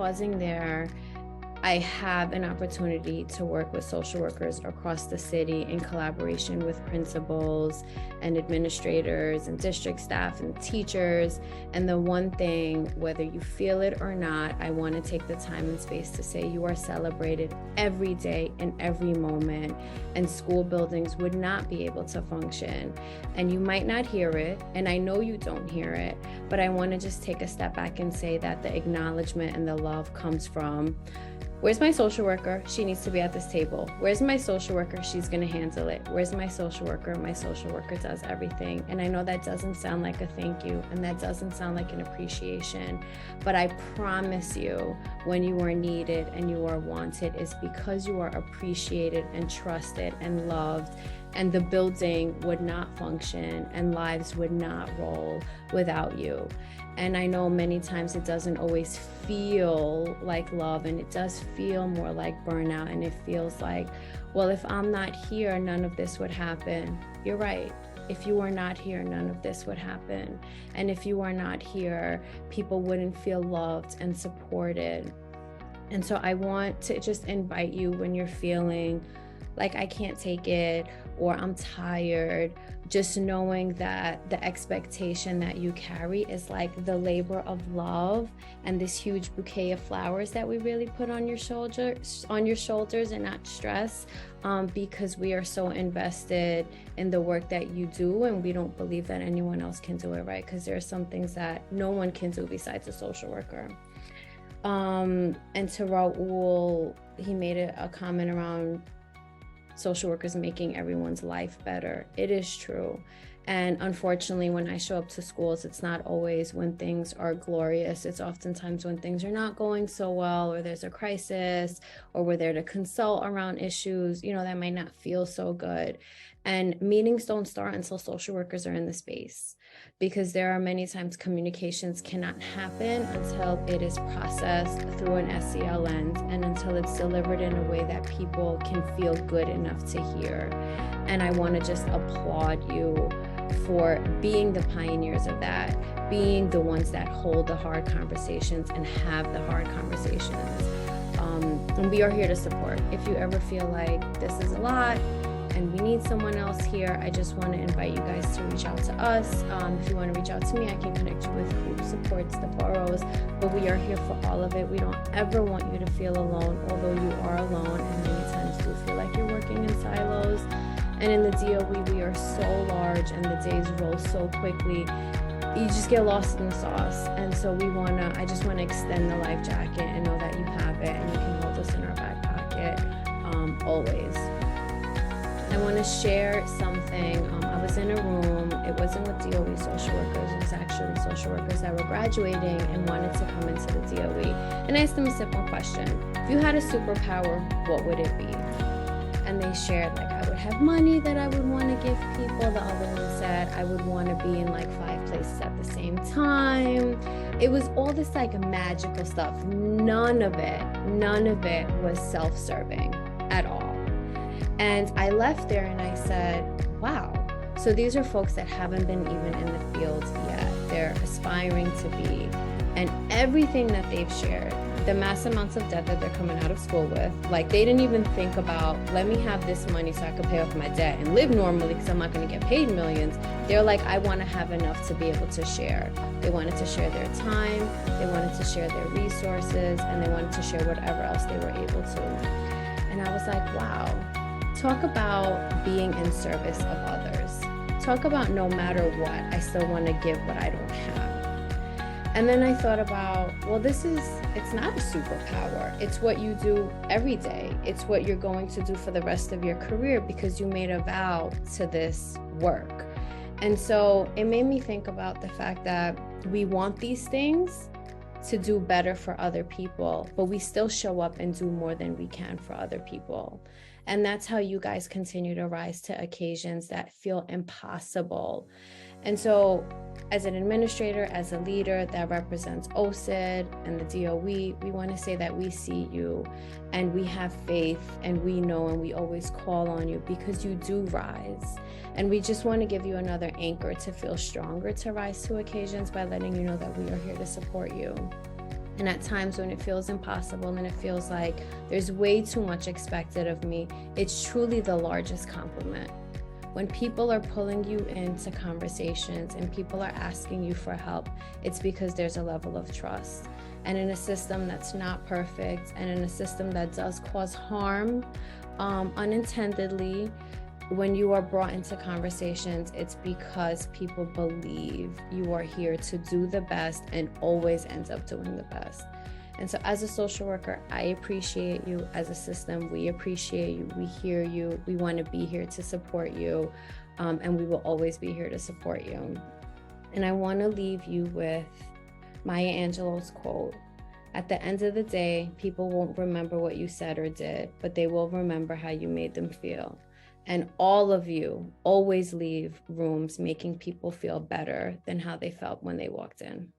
pausing there, I have an opportunity to work with social workers across the city in collaboration with principals and administrators and district staff and teachers. And the one thing, whether you feel it or not, I want to take the time and space to say you are celebrated every day in every moment, and school buildings would not be able to function. And you might not hear it, and I know you don't hear it, but I want to just take a step back and say that the acknowledgement and the love comes from, where's my social worker? She needs to be at this table. Where's my social worker? She's going to handle it. Where's my social worker? My social worker does everything. And I know that doesn't sound like a thank you, and that doesn't sound like an appreciation, but I promise you, when you are needed and you are wanted, is because you are appreciated and trusted and loved, and the building would not function and lives would not roll without you. And I know many times it doesn't always feel like love, and it does feel more like burnout, and it feels like, well, if I'm not here, none of this would happen. You're right. If you are not here, none of this would happen. And if you are not here, people wouldn't feel loved and supported. And so I want to just invite you, when you're feeling like I can't take it or I'm tired, just knowing that the expectation that you carry is like the labor of love and this huge bouquet of flowers that we really put on your shoulders and not stress, because we are so invested in the work that you do, and we don't believe that anyone else can do it, right? Because there are some things that no one can do besides a social worker. And to Raul, he made a comment around social workers making everyone's life better. It is true. And unfortunately, when I show up to schools, it's not always when things are glorious. It's oftentimes when things are not going so well, or there's a crisis, or we're there to consult around issues, that might not feel so good. And meetings don't start until social workers are in the space, because there are many times communications cannot happen until it is processed through an SEL lens, and until it's delivered in a way that people can feel good enough to hear. And I want to just applaud you for being the pioneers of that, being the ones that hold the hard conversations and have the hard conversations. And we are here to support. If you ever feel like this is a lot and we need someone else here, I just want to invite you guys to reach out to us. If you want to reach out to me, I can connect you with who supports the boroughs, but we are here for all of it. We don't ever want you to feel alone, although you are alone, and many times do feel like you're working in silos. And in the DOE, we are so large and the days roll so quickly, you just get lost in the sauce. And so I just want to extend the life jacket and know that you have it, and you can hold us in our back pocket always. I want to share something. I was in a room, it wasn't with DOE social workers, it was actually social workers that were graduating and wanted to come into the DOE. And I asked them a simple question: if you had a superpower, what would it be? And they shared, like, I would have money that I would want to give people. The other one said, I would want to be in like 5 places at the same time. It was all this like magical stuff. None of it was self-serving at all. And I left there and I said, wow. So these are folks that haven't been even in the field yet. They're aspiring to be. And everything that they've shared, the mass amounts of debt that they're coming out of school with, like they didn't even think about, let me have this money so I could pay off my debt and live normally because I'm not going to get paid millions. They're like, I want to have enough to be able to share. They wanted to share their time, they wanted to share their resources, and they wanted to share whatever else they were able to. And I was like, wow, talk about being in service of others. Talk about no matter what, I still want to give what I don't have. And then I thought about, well, it's not a superpower. It's what you do every day. It's what you're going to do for the rest of your career because you made a vow to this work. And so it made me think about the fact that we want these things to do better for other people, but we still show up and do more than we can for other people. And that's how you guys continue to rise to occasions that feel impossible. And so as an administrator, as a leader that represents OSID and the DOE, we want to say that we see you and we have faith and we know and we always call on you because you do rise. And we just want to give you another anchor to feel stronger to rise to occasions by letting you know that we are here to support you. And at times when it feels impossible and it feels like there's way too much expected of me, it's truly the largest compliment. When people are pulling you into conversations and people are asking you for help, it's because there's a level of trust. And in a system that's not perfect, and in a system that does cause harm unintendedly, when you are brought into conversations, it's because people believe you are here to do the best and always ends up doing the best. And so as a social worker, I appreciate you. As a system, we appreciate you. We hear you. We want to be here to support you. And we will always be here to support you. And I want to leave you with Maya Angelou's quote. At the end of the day, people won't remember what you said or did, but they will remember how you made them feel. And all of you always leave rooms making people feel better than how they felt when they walked in.